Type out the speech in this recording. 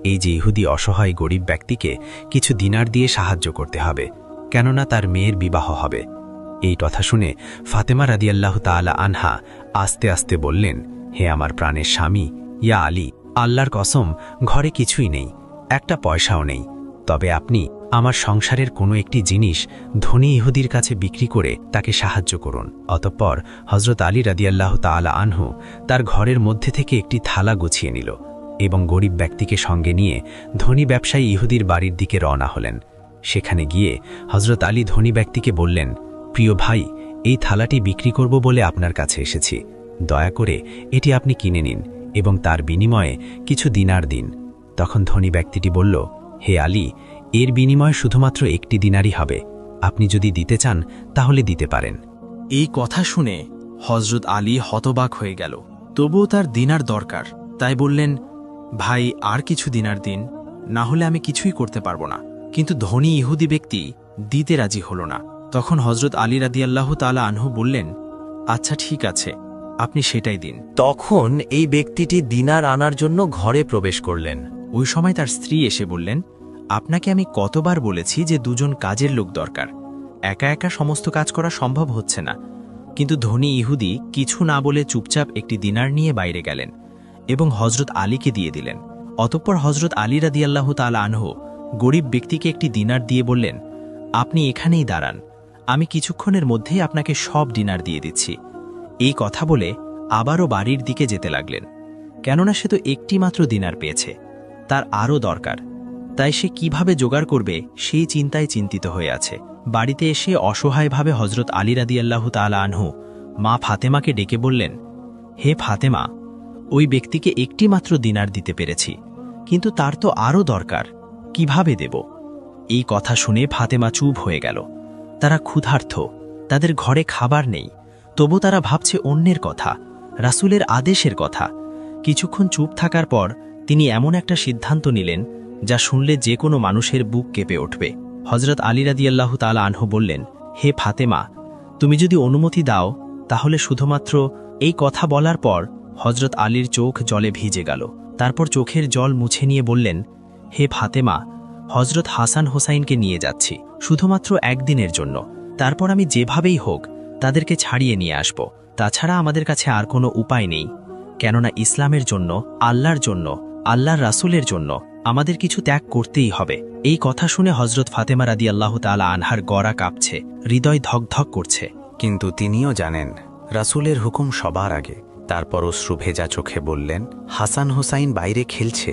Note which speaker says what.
Speaker 1: এই যে ইহুদি অসহায় গরিব ব্যক্তিকে কিছু দিনার দিয়ে সাহায্য করতে হবে, কেননা তার মেয়ের বিবাহ হবে। এই কথা শুনে ফাতেমা রাদিয়াল্লাহু তাআলা আনহা আস্তে আস্তে বললেন, হে আমার প্রাণের স্বামী, ইয়া আলী, আল্লাহর কসম, ঘরে কিছুই নেই, একটা পয়সাও নেই। তবে আপনি আমার সংসারের কোনো একটি জিনিস ধনী ইহুদির কাছে বিক্রি করে তাকে সাহায্য করুন। অতঃপর হযরত আলী রাদিয়াল্লাহু তাআলা আনহু তার ঘরের মধ্যে থেকে একটি থালা গুছিয়ে নিল এবং গরিব ব্যক্তিকে সঙ্গে নিয়ে ধনী ব্যবসায়ী ইহুদির বাড়ির দিকে রওনা হলেন। সেখানে গিয়ে হযরত আলী ধনী ব্যক্তিকে বললেন, প্রিয় ভাই, এই থালাটি বিক্রি করব বলে আপনার কাছে এসেছি, দয়া করে এটি আপনি কিনে নিন এবং তার বিনিময়ে কিছু দিনার দিন। তখন ধনী ব্যক্তিটি বলল, হে আলী, এর বিনিময়ে শুধুমাত্র একটি দিনারই হবে, আপনি যদি দিতে চান তাহলে দিতে পারেন।
Speaker 2: এই কথা শুনে হযরত আলী হতবাক হয়ে গেল। তবুও তার দিনার দরকার, তাই বললেন, ভাই, আর কিছু দিনার দিন, না হলে আমি কিছুই করতে পারবো না। কিন্তু ধনী ইহুদি ব্যক্তি দিতে রাজি হল না। তখন হযরত আলী রাদিয়াল্লাহু তাআলা আনহু বললেন, আচ্ছা ঠিক আছে, আপনি সেটাই দিন।
Speaker 3: তখন এই ব্যক্তিটি দিনার আনার জন্য ঘরে প্রবেশ করলেন।
Speaker 2: ওই সময় তার স্ত্রী এসে বললেন, আপনাকে আমি কতবার বলেছি যে দুজন কাজের লোক দরকার, একা একা সমস্ত কাজ করা সম্ভব হচ্ছে না। কিন্তু ধনী ইহুদি কিছু না বলে চুপচাপ একটি দিনার নিয়ে বাইরে গেলেন এবং হযরত আলীকে দিয়ে দিলেন। অতঃপর হযরত আলী রাদিয়াল্লাহু তাআলা আনহু গরিব ব্যক্তিকে একটি দিনার দিয়ে বললেন, আপনি এখানেই দাঁড়ান, আমি কিছুক্ষণের মধ্যেই আপনাকে সব দিনার দিয়ে দিচ্ছি। এই কথা বলে আবারও বাড়ির দিকে যেতে লাগলেন, কেননা সে তো একটি মাত্র দিনার পেয়েছে, তার আরও দরকার। তাই সে কিভাবে জোগাড় করবে সেই চিন্তায় চিন্তিত হয়ে আছে। বাড়িতে এসে অসহায়ভাবে হযরত আলী রাদিয়াল্লাহু তাআলা আনহু মা ফাতেমাকে ডেকে বললেন, হে ফাতেমা, ওই ব্যক্তিকে একটি মাত্র দিনার দিতে পেরেছি, কিন্তু তার তো আরও দরকার, কিভাবে দেব? এই কথা শুনে ফাতেমা চুপ হয়ে গেল। তারা ক্ষুধার্ত, তাদের ঘরে খাবার নেই, তবু তারা ভাবছে অন্যের কথা, রাসূলের আদেশের কথা। কিছুক্ষণ চুপ থাকার পর তিনি এমন একটা সিদ্ধান্ত নিলেন যা শুনলে যে কোনো মানুষের বুক কেঁপে উঠবে। হযরত আলী রাদিয়াল্লাহু তাআলা আনহু বললেন, হে ফাতেমা, তুমি যদি অনুমতি দাও তাহলে শুধুমাত্র এই কথা বলার পর হযরত আলীর চোখ জলে ভিজে গেল। তারপর চোখের জল মুছে নিয়ে বললেন, হে ফাতেমা, হযরত হাসান হোসাইনকে নিয়ে যাচ্ছি শুধুমাত্র একদিনের জন্য, তারপর আমি যেভাবেই হোক তাদেরকে ছাড়িয়ে নিয়ে আসব। তাছাড়া আমাদের কাছে আর কোনো উপায় নেই, কেননা ইসলামের জন্য, আল্লাহর জন্য, আল্লাহর রাসূলের জন্য আমাদের কিছু ত্যাগ করতেই হবে। এই কথা শুনে হযরত ফাতেমা রাদিয়াল্লাহু তাআলা আনহার গলা কাঁপছে, হৃদয় ধকধক করছে।
Speaker 1: কিন্তু তিনিও জানেন রাসূলের হুকুম সবার আগে। তারপর অশ্রু ভেজা চোখে বললেন, হাসান হোসাইন বাইরে খেলছে,